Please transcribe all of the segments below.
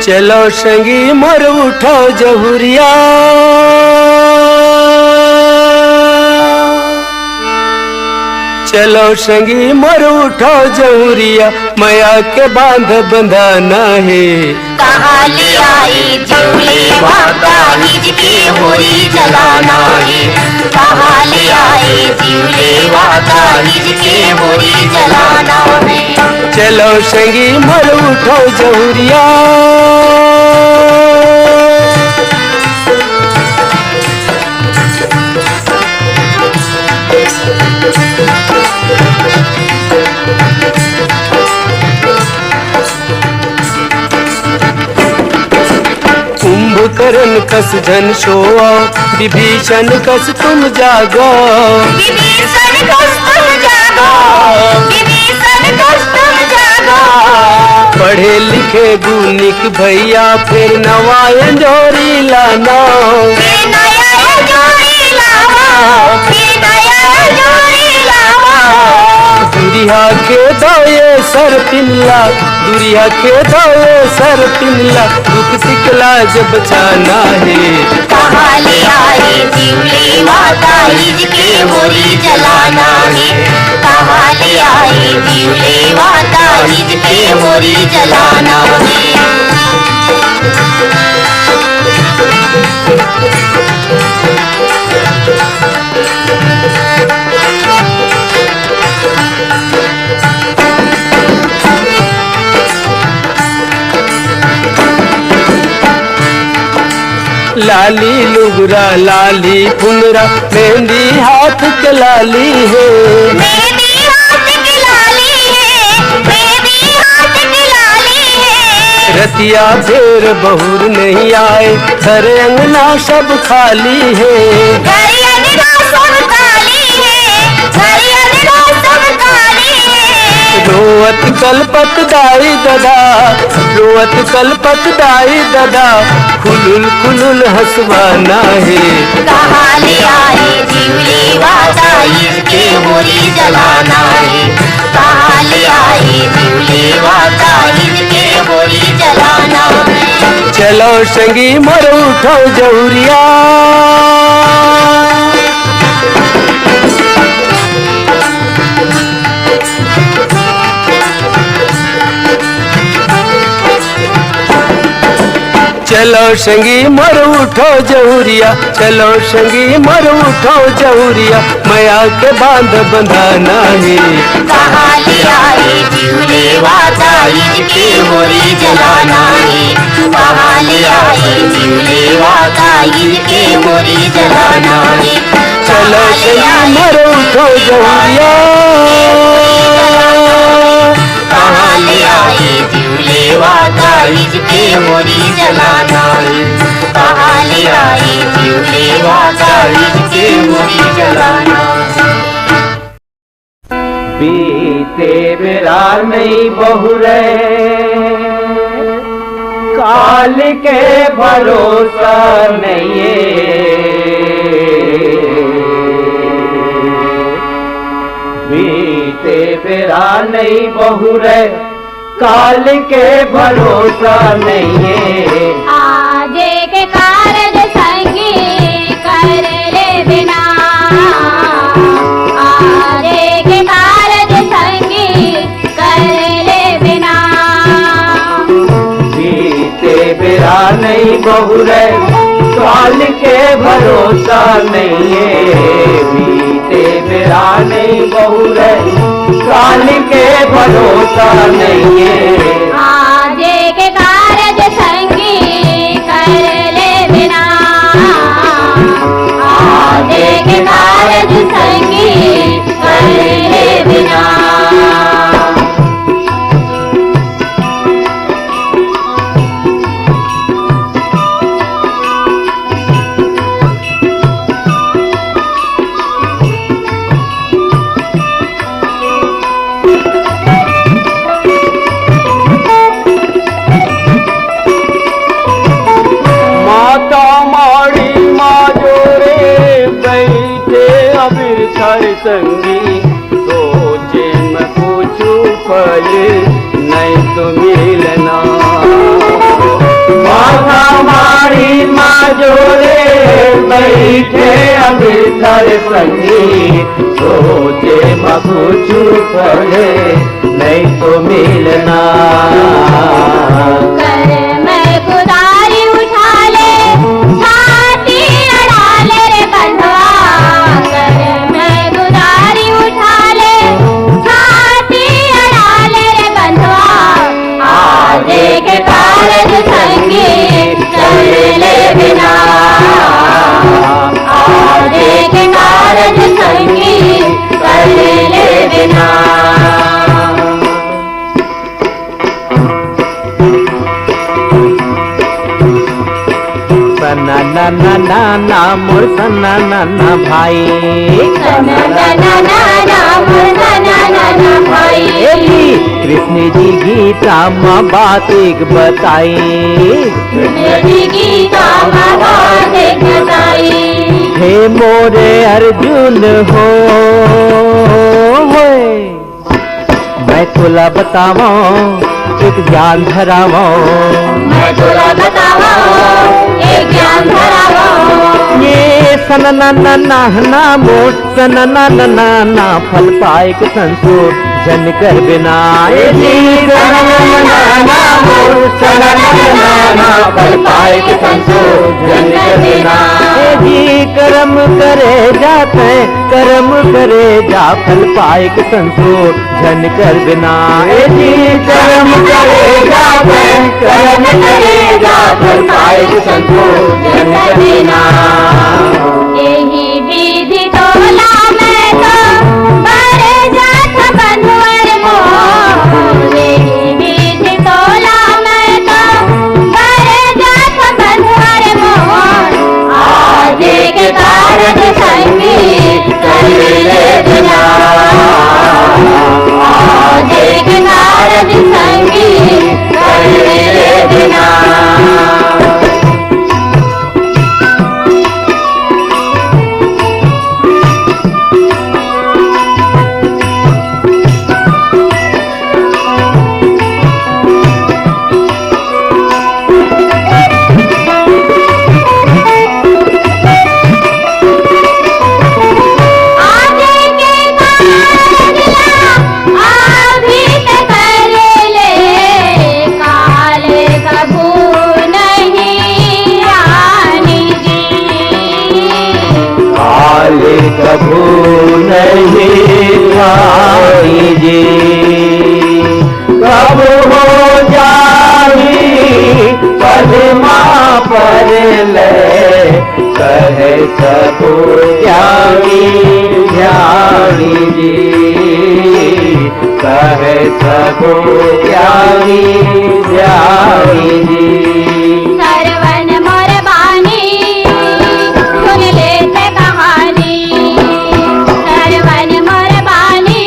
चलो संगी मोर उठो जहुरिया, चलो संगी मोर उठो जहुरिया, माया के बांध बंधाना है। कहाँ ले आई झूले भागा निज के होरी जलाना है। कहाँ ले आई झूले भागा निज के होरी जलाना है। चलो संगी मोर उठो जहुरिया, कुंभकर्ण कस धन सोओ, विभीषण कस तुम जागो। विभीषण कस तुम जागो, विभीषण कस तुम जागो। पढ़े लिखे गुनिक भैया, फिर नवायन जोरी लाना। फिर नया जोड़ी लाओ, फिर नया जोड़ी लाओ। दुरिया के दाए सर पिल्ला, दुरिया के दाए सर पिल्ला, दुख सिकला जब बचाना है। कहाँ ले आई झूले माता निज के होरी जलाना है। कहाँ ले आई झूले माता निज के होरी जलाना है। लाली लुगरा लाली पुनरा, मेहंदी हाथ के लाली है। मेहंदी हाथ की लाली है, मेहंदी हाथ की लाली है। रतिया फेर बहुर नहीं आए, घर अंगना सब खाली है। घर अंगना सब खाली है, घर अंगना सब खाली है। रोवत कलपत दाई ददा, रोवत कलपत दाई ददा, खुलुल खुलुल हंसवाना है। कहाँ ले आई झूले माता निज के होरी जलाना है। कहाँ ले आई झूले माता निज के होरी जलाना है। चलो संगी मोर उठो जहुरिया, चलो संगी मोर उठो जहुरिया, चलो संगी मोर उठो जहुरिया, माया के बांध बंधाना है। कहाँ ले आई झूले माता निज के होरी जलाना है। कहाँ ले आई झूले माता निज के होरी जलाना है। चलो संगी मोर उठो जहुरिया, कहाँ ले आई झूले माता निज के होरी जलाना है। कहाँ ले आई झूले माता निज के होरी जलाना है। बीते बेरा नहीं बहुरे, काल के भरोसा नहीं बीते बेरा नहीं बहुरे, काल के भरोसा नहीं। आज के कारज संगी कर ले बिना, आज के कारज संगी कर ले बिना। बीते बेरा नहीं बहुरे, काल के भरोसा नहीं। बीते बेरा नहीं बहुरे, काल के भरोसा नहीं। आज के कारज संगी कर ले बिना, आज के कारज संगी कर ले बिना। संगी सोचे मैं पूछूं फल नहीं तो मिलना। बैठे अभितर संगी, सोचे मकुचू पड़े नहीं तो मिलना। कर मैं कुदारी उठा ले, छाती अड़ा ले रे बंधवा। कर मैं कुदारी उठा ले, छाती अड़ा ले रे बंधवा। आजे के कारज संगी चल ले बिना, आजे के कारज संगी चल ले बिना। सना ना ना ना ना मोर सना ना ना भाई, सना ना ना ना ना मोर सना ना ना भाई। कृष्ण जी गीता माँ बात एक बताई, कृष्ण जी गीता माँ बात एक बताई। हे मोरे अर्जुन हो, मैं तुला बतावा एक ज्ञान धरावा, मैं तुला बतावा एक ज्ञान धरावा। ये सन ना ना ना ना मोट सन ना ना ना ना फल पाए के संसोर जन कर बिना। ये जी सन ना ना ना मोट सन ना ना ना फल पाए के संसोर जन कर बिना। ये जी कर्म करे जाते कर्म करे जा फल पाए के संसोर जन कर बिना। ये जी कर्म करे जाते कर्म करे जा फल पाए के संसोर जन कर बिना। यही विधि तोला मैं तो बड़े जात बंधुअर मोह। यही विधि तोला मैं तो बड़े जात बंधुअर मोह। आजे के कारज संगी कर ले बिना, आजे के कारज संगी कर ले बिना। कभू नहीं खाई जी, कब हो जाही पद्मा पर ले, कहे सबू ज्ञानी ज्ञानी जी, कहे सबू ज्ञानी ज्ञानी जी। सरवन मोर बानी सुन लेते कहानी, सरवन मोर बानी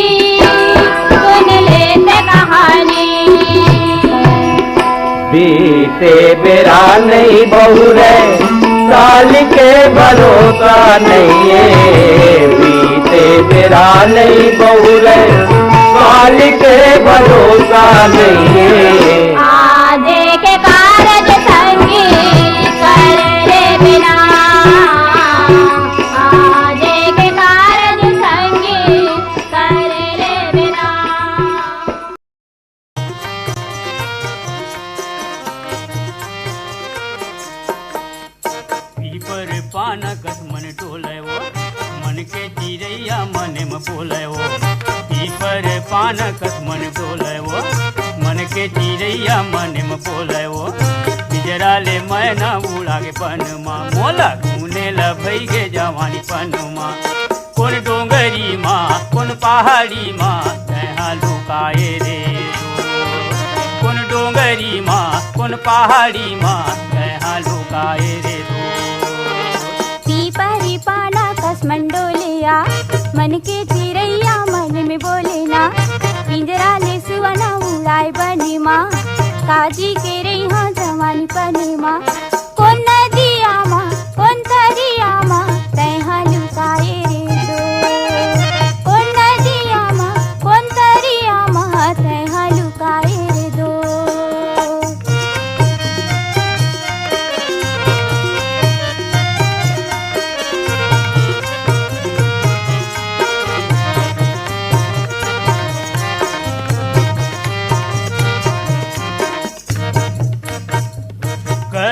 सुन लेते कहानी। बीते बेरा नहीं बहुरे साल के भरोसा नहीं है, बीते बेरा नहीं बहुरे साल के भरोसा नहीं है। आजे के कारज संगी कर ले बिना, आजे के कारज संगी कर ले बिना। पीपर पानकस मन टोले वो, मन के चिड़ैया मने में बोले वो। पीपर पानकस मन टोले वो, मन के चिड़ैया मने में बोले वो। पिजरा ले मैना उड़ा के पनमा, मोला घूने ला भई गे जवानी पनमा। कौन डोंगरी माँ कौन पहाड़ी माँ तहाँ लुकाए रे दो। कौन डोंगरी माँ कौन पहाड़ी माँ तहाँ लुकाए रे दो। पीपरी पाना कस मंडोलिया, मन के चिड़ैया मन में बोले ना। पिंजरा ले सुवना उड़ाए बने माँ, काजी के रही हाँ जवानी पने माँ। कौन नदिया माँ कौन तरिया माँ तहाँ लुकाए रे दो। कौन नदिया माँ कौन तरिया माँ तहाँ लुकाए रे दो।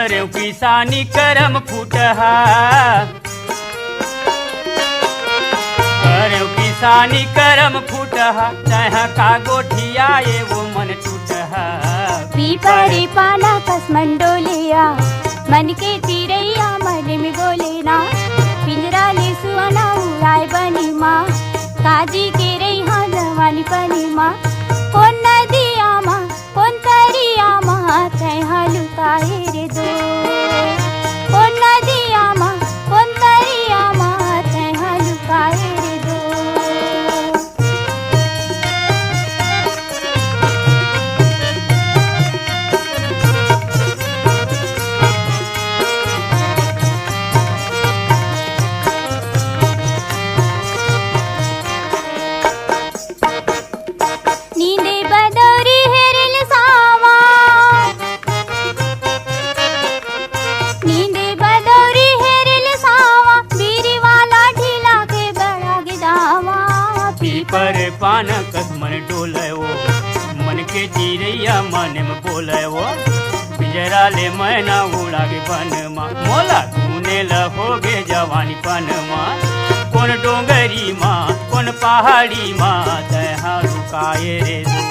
करो किसानी करम फूटहा, करो किसानी करम फूटहा, चाहे का गोठिया ये वो मन टूटहा। पीपरे पाना कस मंडोलिया, मन के चिरैया मन में बोले ना, पिंजरा ले सुआना उड़ाए बनी माँ, काजी के रैहा जवानी पनी माँ। कौन नदिया माँ कौन तरिया माँ, तैहा लुकाए रे दो। कौन नदिया माँ कौन तरिया माँ, तैहा लुकाए रे दो। नींदे बदौरी हेरिल सावा, नींदे बदौरी हेरिल सावा, बीरी वाला ढीला के बड़ा गिदावा। पीपर पान कस मन डोले वो, मन के चिरैया मन में बोले वो, पिंजरा ले मैना उड़ा के पनमा, मोला तूने लहोगे जवानी पनमा। कौन डोंगरी माँ कौन पहाड़ी माँ, तैहा लुकाए रे दो।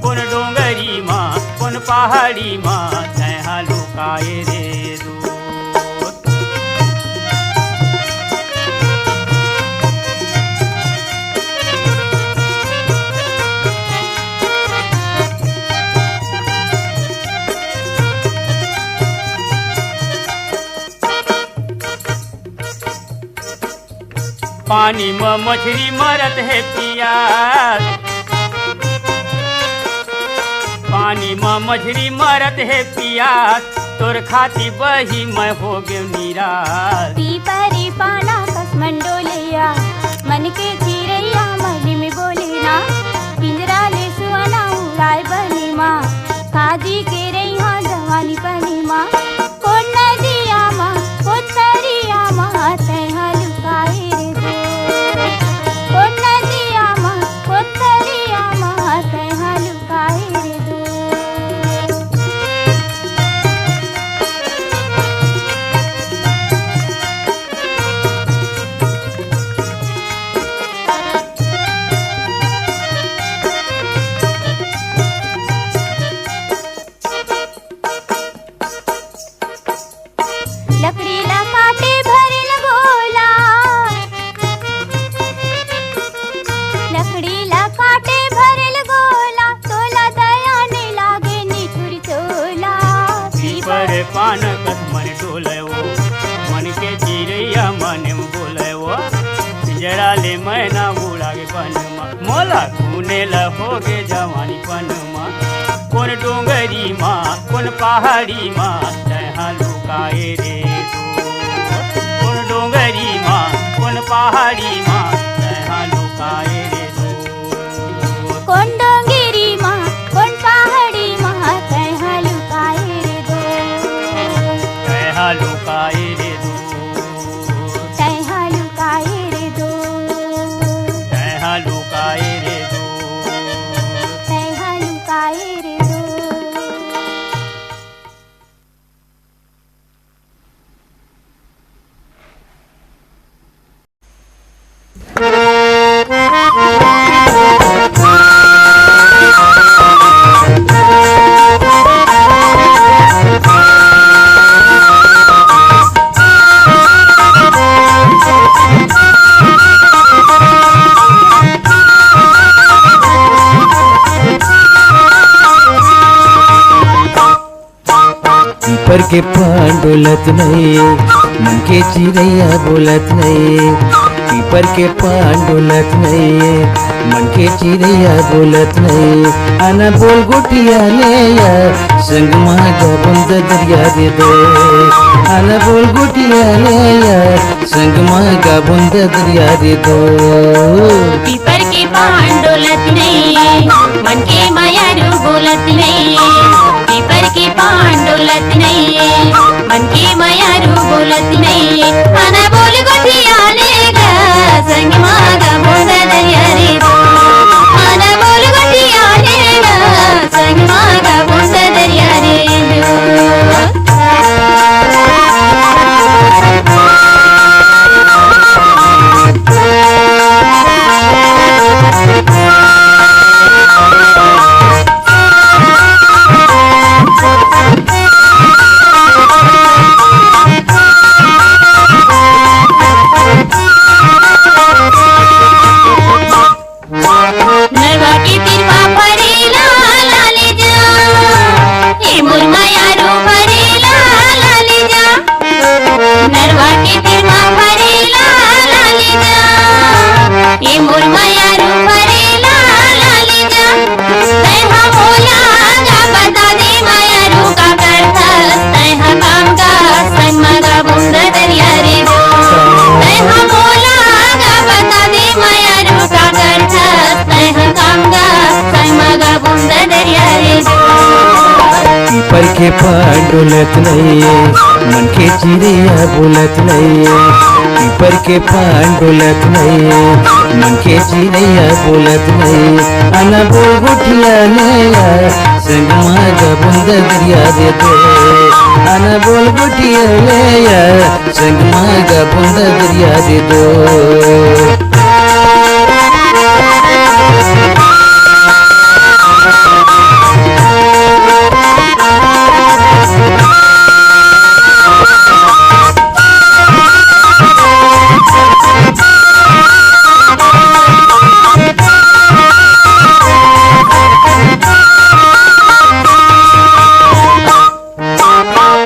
कौन डोंगरी माँ कौन पहाड़ी माँ, तैहा लुकाए रे दो। पानी में मछली मरत है पियास, पानी में मछली मरत है पियास, तोर खाती बही मैं हो गयो निराश। पीपरे पाना कस मंडोलिया, मन के चिरैया मन में बोले ना, पिंजरा ले सुआना उड़ाए बनी माँ, काजी के रैहा जवानी पनी माँ। कौन नदिया माँ कौन तरिया माँ, तैहा लुकाए रे दो। कौन नदिया माँ कौन तरिया माँ, तैहा लुकाए रे दो। लकड़ी ला काटे भरल गोला, लकड़ी ला काटे भरल गोला, तोला दया ने लागे निठुर तोला। पीपर पान कस मन डोले वो, मन के चिरैया मन में बोले वो, पिंजरा ले मैना उड़ा के पनमा, मोला तूने लहोगे जवानी पनमा। कौन डोंगरी माँ कौन पहाड़ी माँ, तैहा लुकाए रे दो। कौन डोंगरी माँ कौन पहाड़ी माँ, तैहा लुकाए रे दो। कौन डोंगरी माँ कौन पहाड़ी माँ, तैहा लुकाए रे दो। तैहा लुकाए रे दो। तैहा लुकाए रे दो। तैहा लुकाए रे दो। तैहा लुकाए रे दो। पीपर के पान डोलत नहीं, मन के चिरैया बोलत नहीं। पीपर के पान डोलत नहीं, मन के चिरैया बोलत नहीं। आना बोल गोटिया ले या, संग मागा बंद दरिया दे दे। आना बोल गोटिया ले या, संग मागा बंद दरिया दे दो। पीपर के पान डोलत नहीं, मन के मायारू बोलत नहीं। पीपर के पान डोलत नहीं, मन के मायारू बोलत नहीं। आना बोल गोठिया लेगा, संग मागा बंद दरिया रे दो। आना बोल गोठिया लेगा, संग मागा बंद दरिया रे दो। ये मोर माया रूप रे लाली जा तै हा बोला गा बता दे माया रू का करता तै हा काम का संग मगा बुंद दरिया रे दो तै हा बोला गा बता दे माया रू का करता तै हा काम का संग मगा बुंद दरिया रे दो पीपर के पान डोलत नहीं मन के चिड़िया बोलत नहीं पीपर के पान डोलत नहीं मन के चिड़िया बोलत नहीं अना बोल गुठिया ले संगमा का बुंद दरिया दे दो अना बोल गुठिया ले संगमा का बुंद दरिया दे दो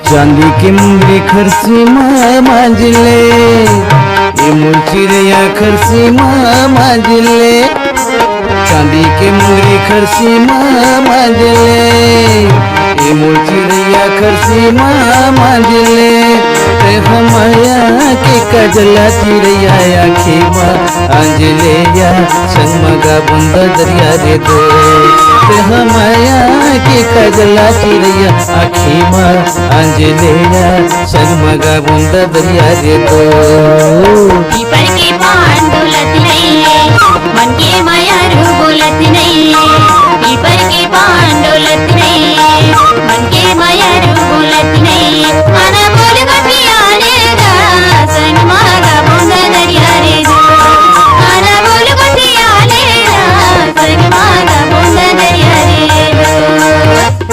चांदी की मुंगरी खरसी मांझले ये मुंचिरिया खरसी मांझले चांदी की मुंगरी खरसी मांझले ये मुंचिरिया खरसी मांझले ते हमया के कजला चिड़िया आखी अंजले या संगमगा बुंद दरिया दे दो ते हमया के कजला चिड़िया आखी अंजले या संगमगा बुंद दरिया दे दो पीपर के पान डोलत नहीं मन के माया रू बोलत नहीं पीपर के पान डोलत नहीं मन के माया रू बोलत नहीं आना बोल गठिया रे गा संग मागा बुंद दरिया रे दो आना बोल गठिया रे गा संग मागा बुंद दरिया रे दो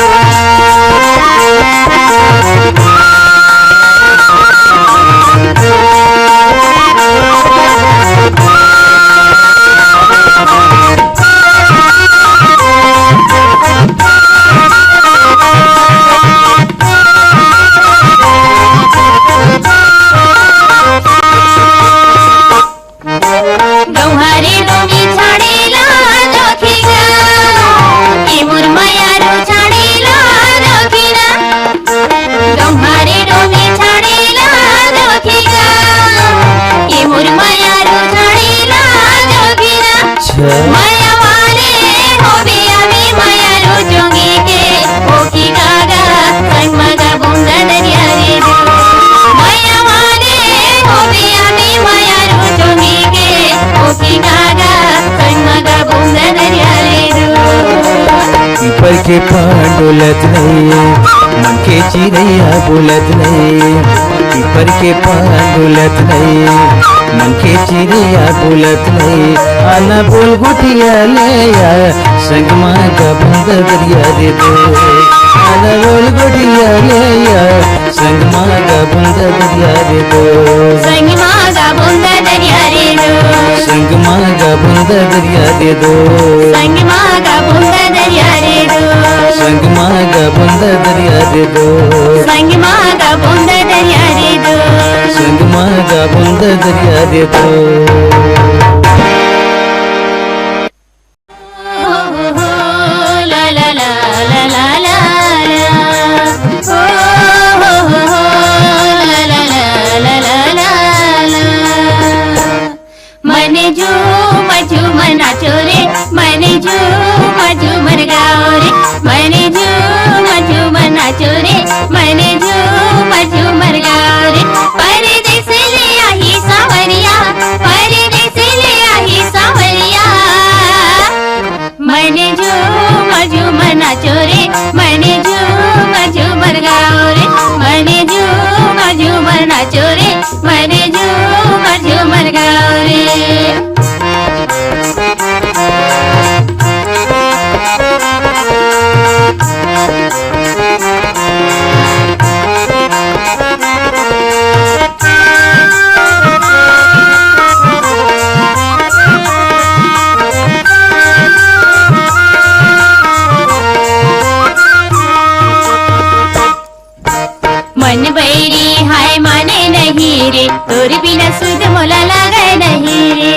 गौहारी डोमी छाड़ेला रखिगा ये मोर माया रू छाड़ेला रखिगा गौहारी डोमी छाड़ेला रखिगा ये मोर माया रू छाड़ेला रखिगा माया वाले होबे अभी माया रू जोगी के ओकी गागा संग मगा बुंद दरिया रे दो माया वाले होबे अभी माया रू जोगी के ओकी गागा संग मगा बुंद दरिया रे दो पीपर के पान डोलत नहीं मन के चिड़िया बोलत नहीं पीपर के पान डोलत नहीं मन के चिड़िया बोलत नहीं आना बोल गुठिया ले संगमा का बुंद दरिया दे दो आना बोल गुठिया ले संगमा का बुंद दरिया दे दो संग मागा बुंद दरिया रे दो संगमा का बुंद दरिया दे दो संग मागा बुंद दरिया रे दो संगमा का बुंद दरिया दे दो संग मागा बुंद दरिया रे दो संगमा का बुंद दरिया दे दो ला ला ला ला ला ला ला ला ला मने झूम झूम नाचो रे मने झूम झूम गाओ रे मने झूम झूम नाचो रे मने झूम झूम गाओ रे परदेस ले आई सावरिया परदेस ले आई सावरिया मने झूम झूम नाचो रे मने झूम झूम गाओ रे मने झूम झूम नाचो रे मने झूम झूम गाओ रे मन बैरी हाय माने नहीं रे तोर बिना सुध मोला लगे नहीं रे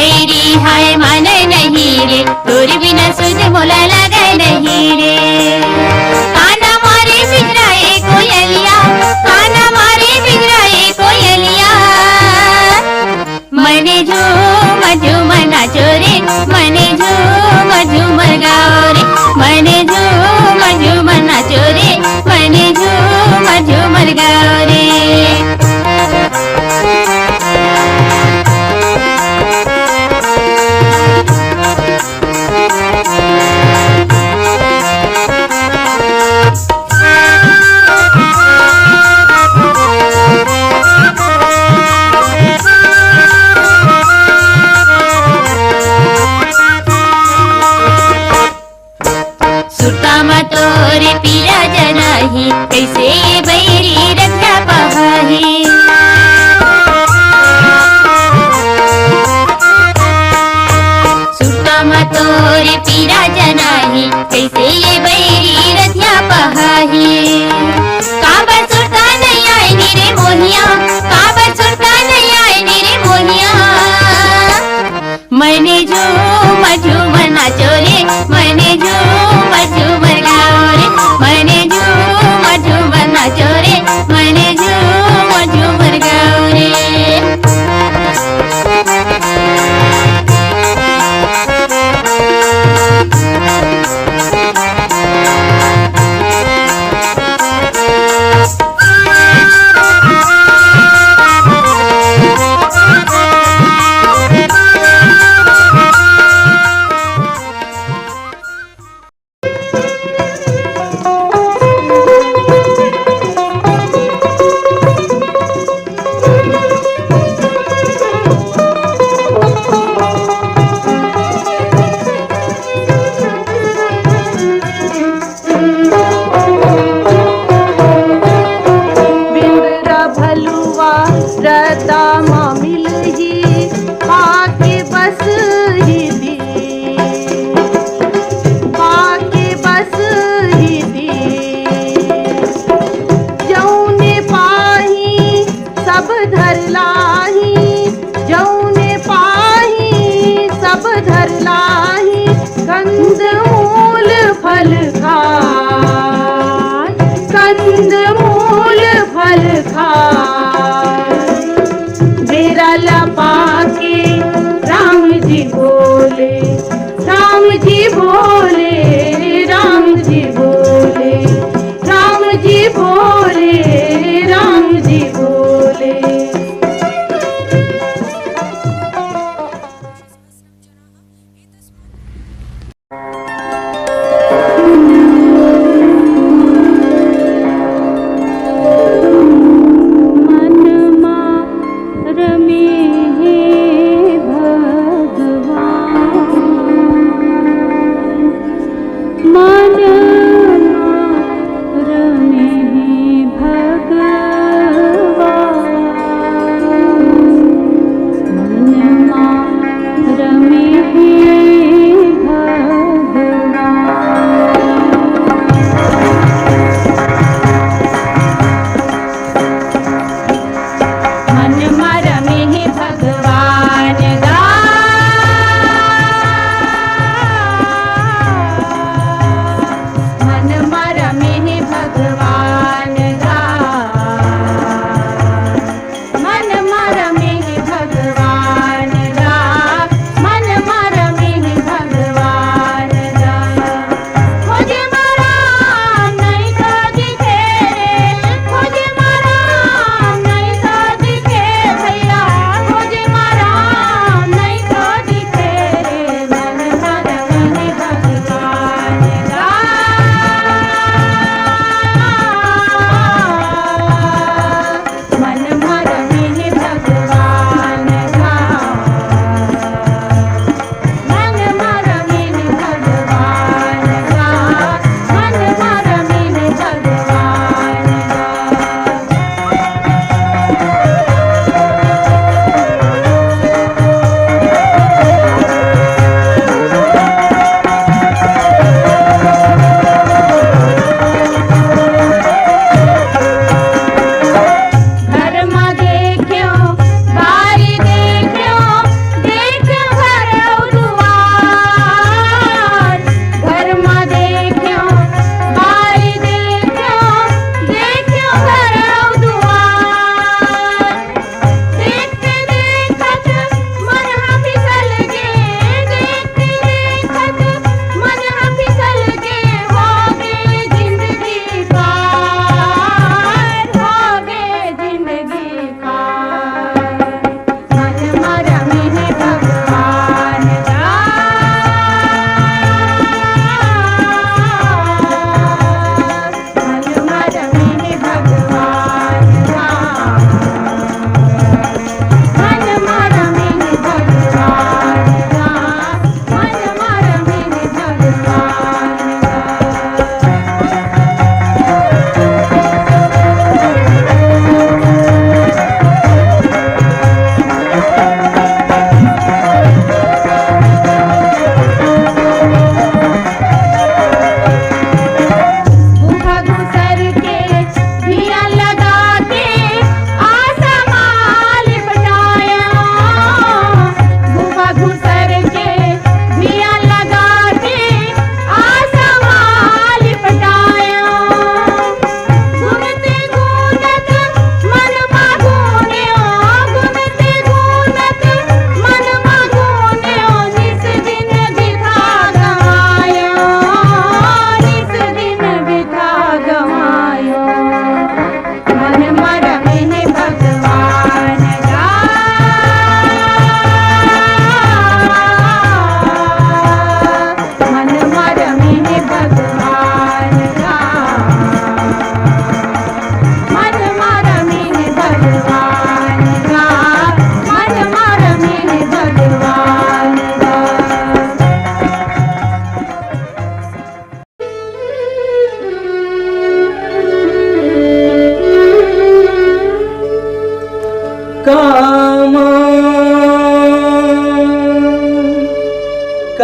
बैरी हाय मान नहीं रे, तोर बिना सुध मोला लगे नहीं रे। काना मारे पिंजराए कोयलिया, काना मारे पिंजराए कोयलिया। मने झूम झूम नाचो रे, मने झूम झूम गाओ रे, मने झूम झूम नाचो रे, मने झूम झूम गाओ रे। सुरतामा तोरे पीरा जनाही, कैसे ये बैरी रखा पहाही। सुरतामा तोरे पीरा जनाही, कैसे ये बैरी रखा पहाही। काबर सुरता नहीं आए रे मोहिया, काबर सुरता नहीं आए रे मोहिया। मने झूम झूम नाचो रे, मने झूम झूम गाओ रे, मने झूम झूम नाचो रे, मने झूम झूम गाओ रे।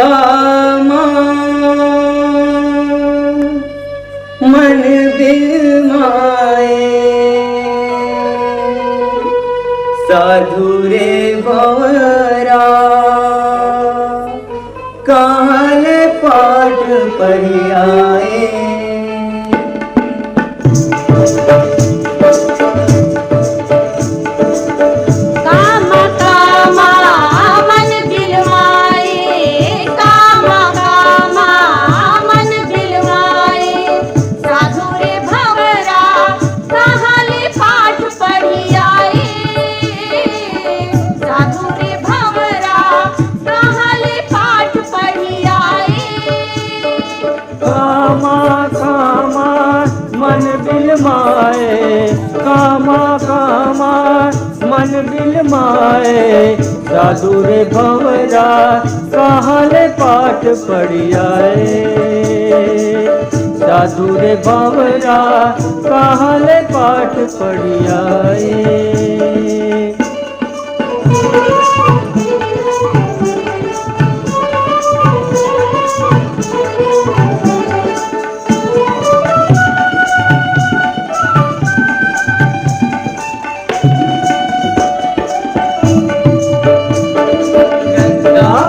कामा मन बिलमाए साधु रे भंवरा काल पाठ पढ़ियाए कामा कामा मन बिलवाए कामा कामा मन बिलवाए साधु रे भंवरा कहाले पाठ पढ़ी आए साधु रे भंवरा कहाले पाठ पढ़ी आए कामा कामा मन बिलमाए कामा कामा मन बिलमाए साधु रे भंवरा कहाले पाठ पढ़ियाए साधु रे भंवरा कहाले पाठ पढ़ियाए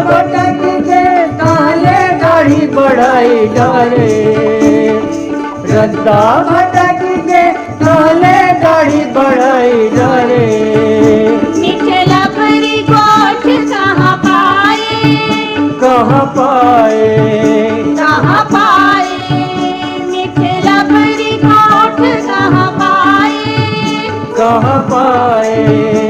भटक के काले दाढ़ी बढ़ाई डाले रद्दा भटक के काले दाढ़ी बढ़ाई डाले मिठला भरी गोठ कहाँ पाए कहाँ पाए कहाँ पाए मिठला भरी गोठ कहाँ पाए कहाँ पाए